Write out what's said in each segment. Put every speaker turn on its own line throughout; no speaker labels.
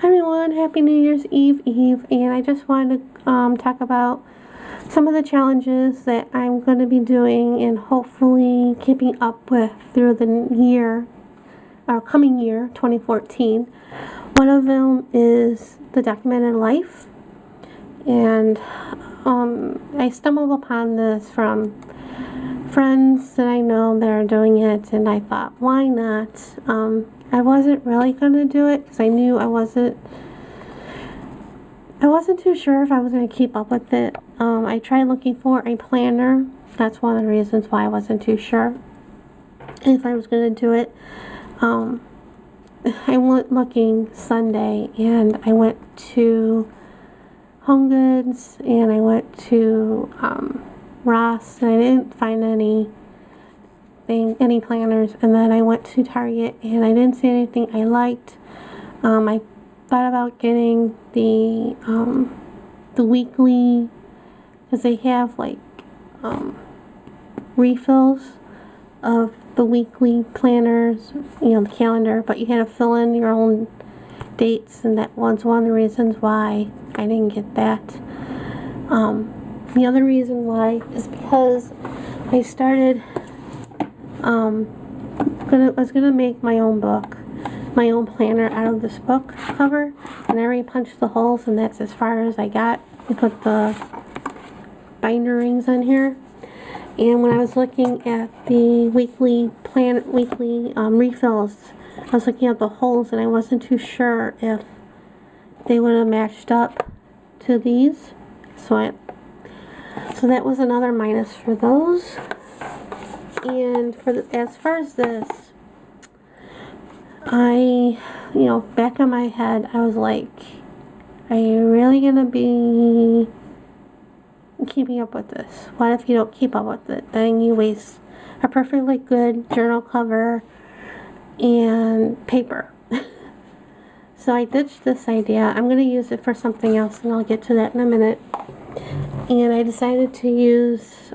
Hi everyone, Happy New Year's Eve, and I just wanted to talk about some of the challenges that I'm going to be doing and hopefully keeping up with through the year, our coming year, 2014. One of them is the documented life, and I stumbled upon this from friends that I know that are doing it, and I thought, why not? I wasn't really going to do it because I knew I wasn't too sure if I was going to keep up with it. I tried looking for a planner. That's one of the reasons why I wasn't too sure if I was going to do it. I went looking Sunday, and I went to Home Goods, and I went to Ross, and I didn't find any planners. And then I went to Target, and I didn't see anything I liked. I thought about getting the weekly, because they have like refills of the weekly planners, the calendar, but you had to fill in your own dates, and that was one of the reasons why I didn't get that. The other reason why is because I started was gonna make my own book, my own planner out of this book cover, and I already punched the holes, and that's as far as I got. I put the binder rings on here, and when I was looking at the weekly refills, I was looking at the holes, and I wasn't too sure if they would have matched up to these, so that was another minus for those. And as far as this, back in my head, I was like, are you really gonna be keeping up with this? What if you don't keep up with it? Then you waste a perfectly good journal cover and paper. So I ditched this idea. I'm gonna use it for something else, and I'll get to that in a minute. And I decided to use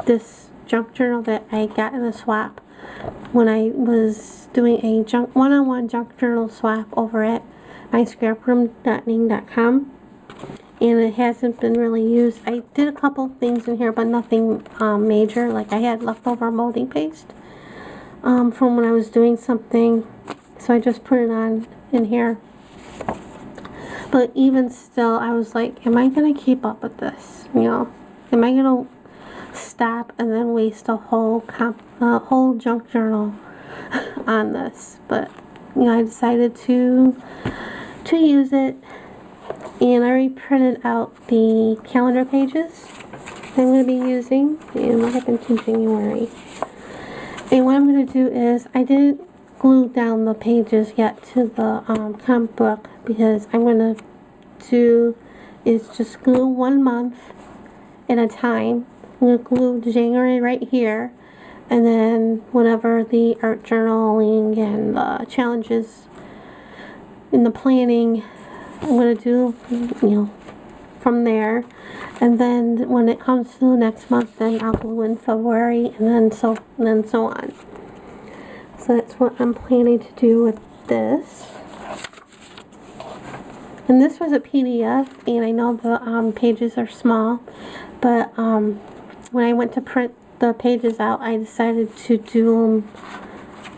this junk journal that I got in a swap when I was doing a one-on-one junk journal swap over at myscraproom.ning.com, and it hasn't been really used. I did a couple things in here, but nothing major. Like I had leftover molding paste from when I was doing something, so I just put it on in here. But even still, I was like, am I gonna keep up with this? Am I gonna stop and then waste a whole junk journal on this? But I decided to use it, and I already printed out the calendar pages I'm going to be using, and what happened to January. And what I'm going to do is, I didn't glue down the pages yet to the comic book, because I'm going to do is just glue 1 month at a time. I'm going to glue January right here, and then whatever the art journaling and the challenges in the planning I'm going to do, from there. And then when it comes to the next month, then I'll glue in February, and then so on. So that's what I'm planning to do with this. And this was a PDF, and I know the pages are small, but when I went to print the pages out, I decided to do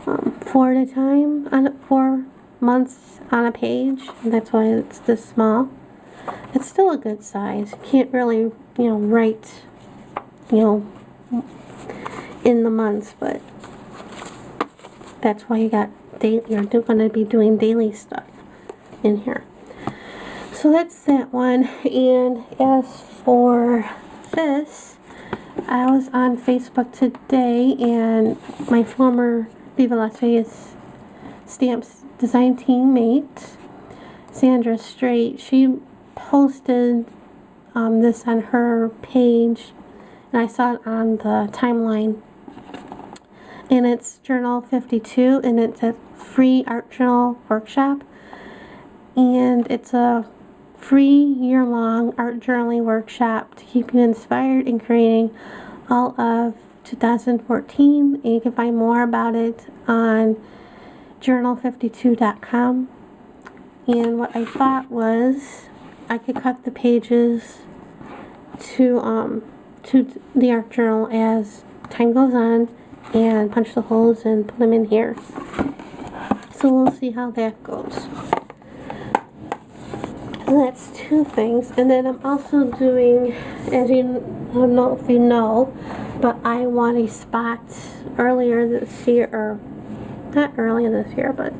them 4 at a time, 4 months on a page, and that's why it's this small. It's still a good size. You can't really, write, in the months, but that's why you're going to be doing daily stuff in here. So that's that one. And as for this, I was on Facebook today, and my former Viva Las Vegas Stamps design teammate, Sandra Straight, she posted this on her page, and I saw it on the timeline. And it's Journal 52, and it's a free art journal workshop, and it's a free year-long art journaling workshop to keep you inspired in creating all of 2014. And you can find more about it on journal52.com. And what I thought was I could cut the pages to the art journal as time goes on and punch the holes and put them in here. So we'll see how that goes. So that's two things. And then I'm also doing, as you, I don't know if you know, but I won a spot earlier this year, or not earlier this year, but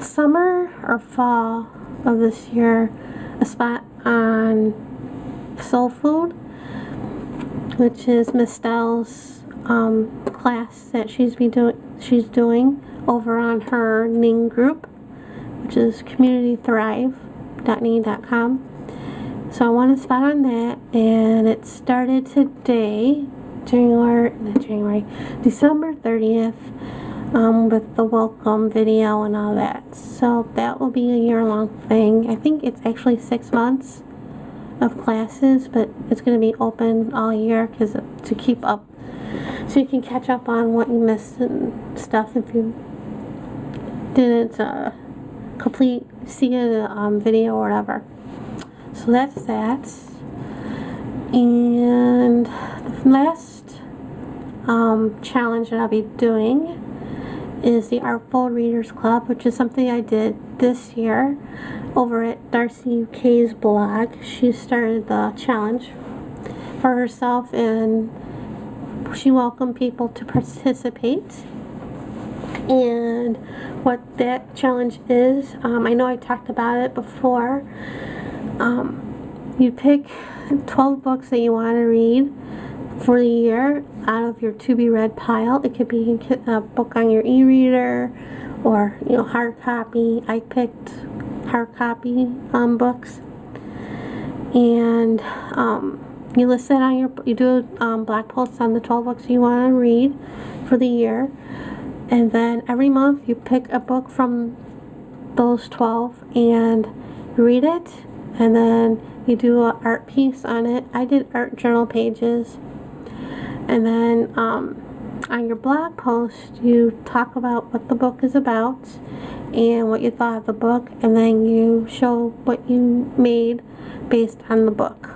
summer or fall of this year, a spot on Soul Food, which is Miss Stell's class that she's doing over on her Ning group, which is communitythrive.ning.com. So I won a spot on that, and it started today, December 30th, with the welcome video and all that. So that will be a year-long thing. I think it's actually 6 months of classes, but it's going to be open all year because to keep up, so you can catch up on what you missed and stuff if you didn't see a video or whatever. So that's that. And the last challenge that I'll be doing is the Artful Readers Club, which is something I did this year over at Darcy UK's blog. She started the challenge for herself, and she welcomed people to participate. And what that challenge is, I know I talked about it before. You pick 12 books that you want to read for the year out of your to-be-read pile. It could be a book on your e-reader or, hard copy. I picked hard copy books. And you list that on you do blog posts on the 12 books you want to read for the year. And then every month you pick a book from those 12 and read it. And then you do an art piece on it. I did art journal pages. And then on your blog post, you talk about what the book is about and what you thought of the book. And then you show what you made based on the book.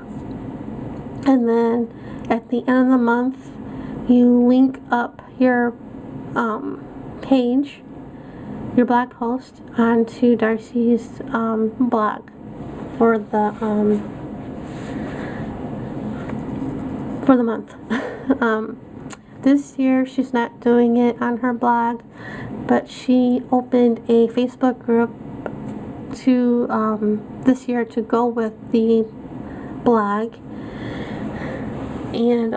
And then at the end of the month, you link up your page, your blog post, onto Darcy's blog for the month. This year she's not doing it on her blog, but she opened a Facebook group to this year to go with the blog, and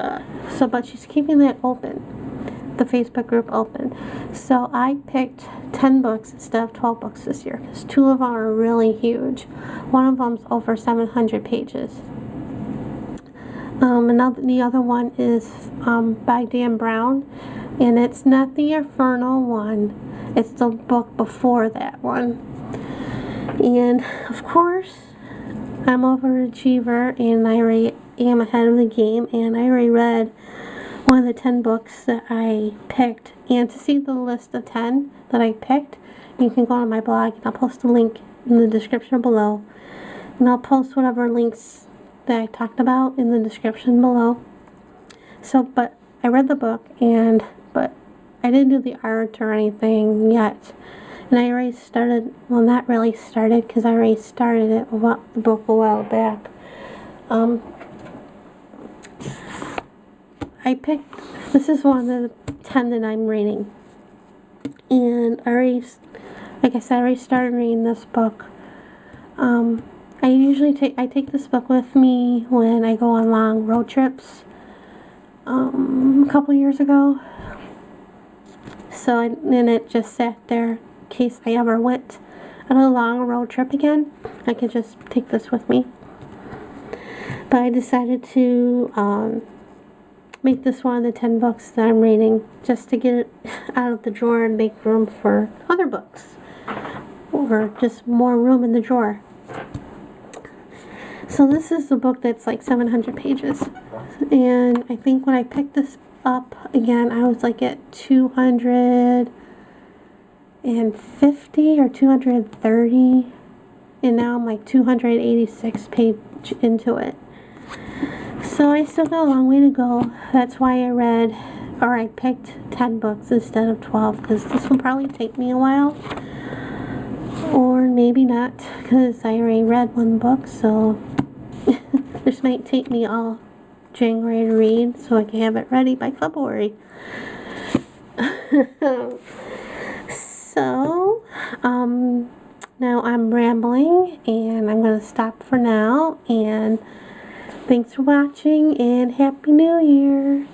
but she's keeping that open, the Facebook group open. So I picked 10 books instead of 12 books this year because 2 of them are really huge. One of them's over 700 pages. The other one is by Dan Brown, and it's not the Inferno one, it's the book before that one. And of course, I'm overachiever, and I already am ahead of the game, and I already read one of the 10 books that I picked. And to see the list of 10 that I picked, you can go on my blog, and I'll post a link in the description below, and I'll post whatever links that I talked about in the description below. So, but I read the book, but I didn't do the art or anything yet. And I already started, well, not really started, because I already started it, the book a while back. I picked, this is one of the 10 that I'm reading. And I already, like I said, I already started reading this book. I usually take this book with me when I go on long road trips. A couple years ago. So and it just sat there in case I ever went on a long road trip again. I could just take this with me. But I decided to make this one of the 10 books that I'm reading, just to get it out of the drawer and make room for other books, or just more room in the drawer. So this is the book that's like 700 pages, and I think when I picked this up again, I was like at 280 250 or 230, and now I'm like 286 page into it. So I still got a long way to go. That's why I picked 10 books instead of 12, because this will probably take me a while. Or maybe not, because I already read one book, so this might take me all January to read, so I can have it ready by February. So, now I'm rambling, and I'm going to stop for now, and thanks for watching, and Happy New Year!